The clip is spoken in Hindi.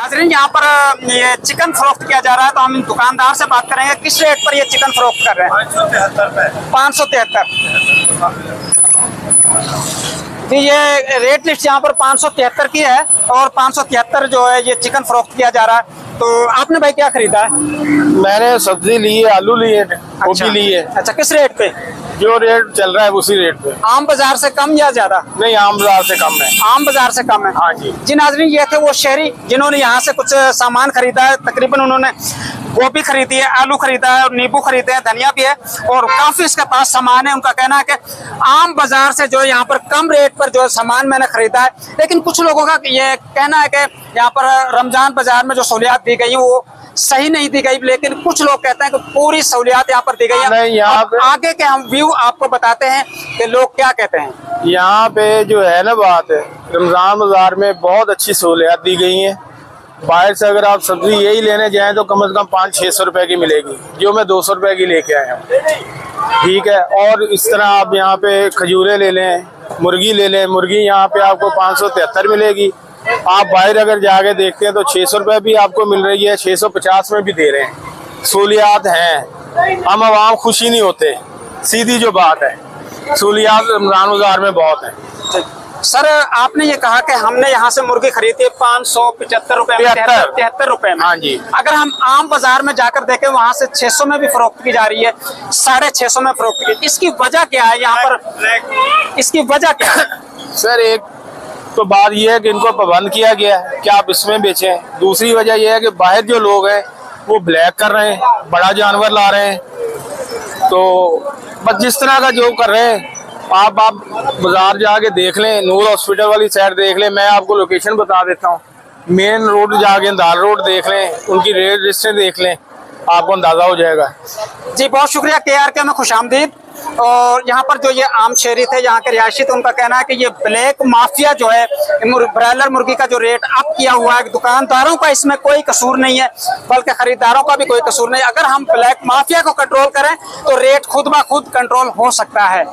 नाज़रीन, यहाँ पर ये चिकन फरोख्त किया जा रहा है, तो हम दुकानदार से बात करेंगे किस रेट पर ये चिकन फरोख्त कर रहे हैं। 573 जी, ये रेट लिस्ट यहाँ पर 573 की है और 573 जो है ये चिकन फरोख्त किया जा रहा है। तो आपने भाई क्या खरीदा है? मैंने सब्जी ली है, आलू लिए, गोभी ली है। अच्छा, किस रेट पे? जो रेट चल रहा है उसी रेट पे। आम बाजार से कम या ज्यादा? नहीं, आम बाजार से कम है। आम बाजार से कम है। हाँ जी। जी नाज़रीन, ये थे वो शहरी जिन्होंने यहाँ से कुछ सामान खरीदा है। तकरीबन उन्होंने गोभी खरीदी है, आलू खरीदा है और नींबू खरीदे हैं, धनिया भी है और काफी इसके पास सामान है। उनका कहना है कि आम बाजार से जो यहाँ पर कम रेट पर जो सामान मैंने खरीदा है। लेकिन कुछ लोगों का ये कहना है कि यहाँ पर रमजान बाजार में जो सहूलियात दी गई है वो सही नहीं दी गई, लेकिन कुछ लोग कहते हैं कि पूरी सहूलियात यहाँ पर दी गई है। नहीं, यहाँ पे आगे के हम व्यू आपको बताते हैं कि लोग क्या कहते हैं। यहाँ पे जो है ना बात है, रमजान बाजार में बहुत अच्छी सहूलियात दी गई हैं। बाहर से अगर आप सब्जी यही लेने जाएं तो कम से कम 500-600 रुपए की मिलेगी, जो मैं 200 रुपए की लेके आया हूँ। ठीक है, और इस तरह आप यहाँ पे खजूरें ले लें, मुर्गी ले लें, मुर्गी यहाँ पे आपको 573 मिलेगी। आप बाहर अगर जाके देखते हैं तो 600 रुपए भी आपको मिल रही है, 650 में भी दे रहे हैं। सहूलियात हैं, हम आवाम खुशी नहीं होते, सीधी जो बात है। सहूलियात रमजान बाजार में बहुत है। सर, आपने ये कहा कि हमने यहाँ से मुर्गी खरीदी 575 रुपए में, 73 रुपए में। हाँ जी। अगर हम आम बाजार में जाकर देखें वहाँ से 600 में भी फरोख्त की जा रही है, 650 में फरोख्त की। इसकी वजह क्या है यहाँ पर? इसकी वजह क्या है? सर, एक तो बात यह है कि इनको पाबंद किया गया है कि आप इसमें बेचें। दूसरी वजह यह है कि बाहर जो लोग हैं वो ब्लैक कर रहे हैं, बड़ा जानवर ला रहे हैं। तो बस जिस तरह का जो कर रहे हैं, आप बाजार जाके देख लें, नूर हॉस्पिटल वाली साइड देख लें, मैं आपको लोकेशन बता देता हूँ। मेन रोड जाके दाल रोड देख लें, उनकी रेट लिस्टें देख लें, आपको अंदाजा हो जाएगा। जी, बहुत शुक्रिया KRK में खुशामदीद। और यहाँ पर जो ये आम शहरी थे, यहाँ के रिहायशी थे, उनका कहना है कि ये ब्लैक माफिया जो है ब्रायलर मुर्गी का जो रेट अप किया हुआ है, दुकानदारों का इसमें कोई कसूर नहीं है, बल्कि खरीदारों का भी कोई कसूर नहीं। अगर हम ब्लैक माफिया को कंट्रोल करें तो रेट खुद ब खुद कंट्रोल हो सकता है।